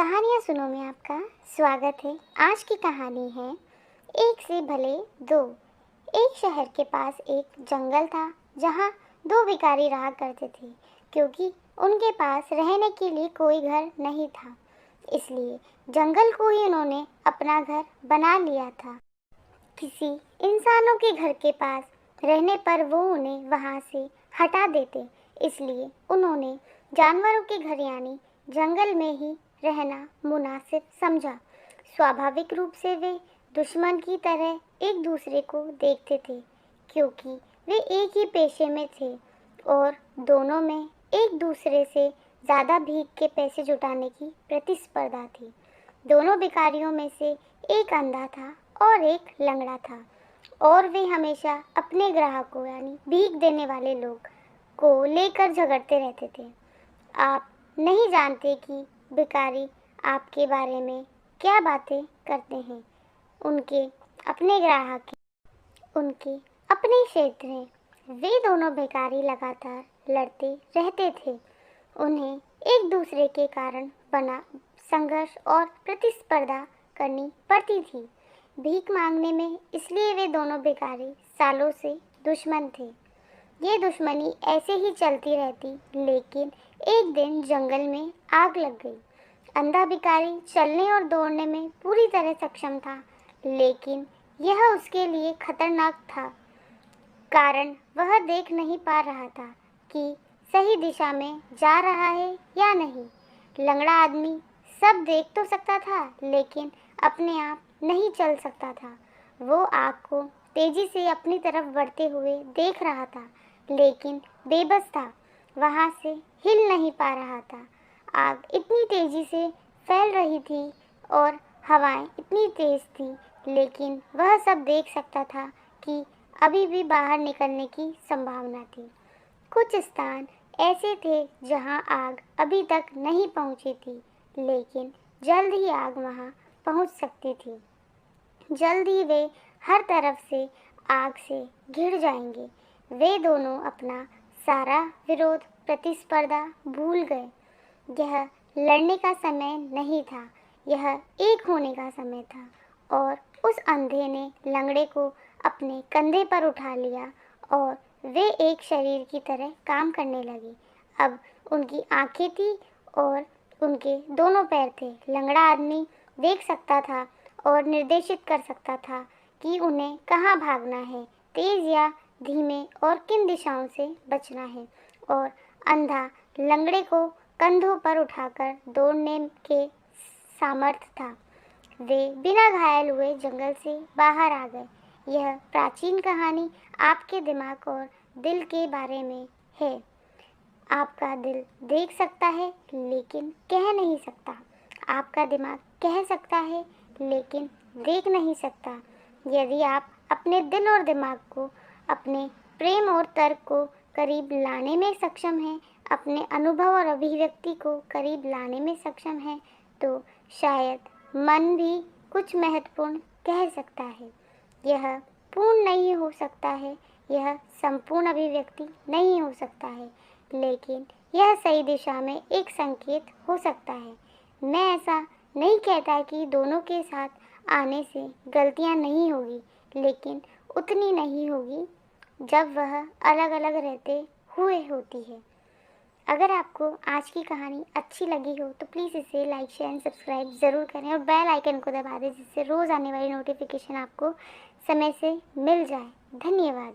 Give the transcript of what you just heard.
कहानियाँ सुनो में आपका स्वागत है। आज की कहानी है एक से भले दो। एक शहर के पास एक जंगल था जहाँ दो भिखारी रहा करते थे। क्योंकि उनके पास रहने के लिए कोई घर नहीं था, इसलिए जंगल को ही उन्होंने अपना घर बना लिया था। किसी इंसानों के घर के पास रहने पर वो उन्हें वहाँ से हटा देते, इसलिए उन्होंने जानवरों के घर यानी जंगल में ही रहना मुनासिब समझा। स्वाभाविक रूप से वे दुश्मन की तरह एक दूसरे को देखते थे, क्योंकि वे एक ही पेशे में थे और दोनों में एक दूसरे से ज़्यादा भीख के पैसे जुटाने की प्रतिस्पर्धा थी। दोनों भिखारियों में से एक अंधा था और एक लंगड़ा था, और वे हमेशा अपने ग्राहकों यानी भीख देने वाले लोग को लेकर झगड़ते रहते थे। आप नहीं जानते कि भिखारी आपके बारे में क्या बातें करते हैं। उनके अपने ग्राहक हैं, उनके अपने क्षेत्र हैं। वे दोनों भिखारी लगातार लड़ते रहते थे। उन्हें एक दूसरे के कारण बना संघर्ष और प्रतिस्पर्धा करनी पड़ती थी भीख मांगने में। इसलिए वे दोनों भिखारी सालों से दुश्मन थे। ये दुश्मनी ऐसे ही चलती रहती, लेकिन एक दिन जंगल में आग लग गई। अंधा भिखारी चलने और दौड़ने में पूरी तरह सक्षम था, लेकिन यह उसके लिए खतरनाक था, कारण वह देख नहीं पा रहा था कि सही दिशा में जा रहा है या नहीं। लंगड़ा आदमी सब देख तो सकता था, लेकिन अपने आप नहीं चल सकता था। वो आग को तेजी से अपनी तरफ बढ़ते हुए देख रहा था, लेकिन बेबस था, वहाँ से हिल नहीं पा रहा था। आग इतनी तेजी से फैल रही थी और हवाएं इतनी तेज थी, लेकिन वह सब देख सकता था कि अभी भी बाहर निकलने की संभावना थी। कुछ स्थान ऐसे थे जहां आग अभी तक नहीं पहुंची थी, लेकिन जल्द ही आग वहां पहुंच सकती थी। जल्द ही वे हर तरफ से आग से घिर जाएंगे। वे दोनों अपना सारा विरोध प्रतिस्पर्धा भूल गए। यह लड़ने का समय नहीं था, यह एक होने का समय था। और उस अंधे ने लंगड़े को अपने कंधे पर उठा लिया और वे एक शरीर की तरह काम करने लगे। अब उनकी आंखें थी और उनके दोनों पैर थे। लंगड़ा आदमी देख सकता था और निर्देशित कर सकता था कि उन्हें कहाँ भागना है, तेज या धीमे, और किन दिशाओं से बचना है। और अंधा लंगड़े को कंधों पर उठाकर दौड़ने के सामर्थ्य था। वे बिना घायल हुए जंगल से बाहर आ गए। यह प्राचीन कहानी आपके दिमाग और दिल के बारे में है। आपका दिल देख सकता है, लेकिन कह नहीं सकता। आपका दिमाग कह सकता है, लेकिन देख नहीं सकता। यदि आप अपने दिल और दिमाग को, अपने प्रेम और तर्क को करीब लाने में सक्षम हैं, अपने अनुभव और अभिव्यक्ति को करीब लाने में सक्षम हैं, तो शायद मन भी कुछ महत्वपूर्ण कह सकता है। यह पूर्ण नहीं हो सकता है, यह संपूर्ण अभिव्यक्ति नहीं हो सकता है, लेकिन यह सही दिशा में एक संकेत हो सकता है। मैं ऐसा नहीं कहता कि दोनों के साथ आने से गलतियां नहीं होगी, लेकिन उतनी नहीं होगी जब वह अलग अलग रहते हुए होती है। अगर आपको आज की कहानी अच्छी लगी हो तो प्लीज़ इसे लाइक, शेयर एंड सब्सक्राइब ज़रूर करें और बेल आइकन को दबा दें, जिससे रोज़ आने वाली नोटिफिकेशन आपको समय से मिल जाए। धन्यवाद।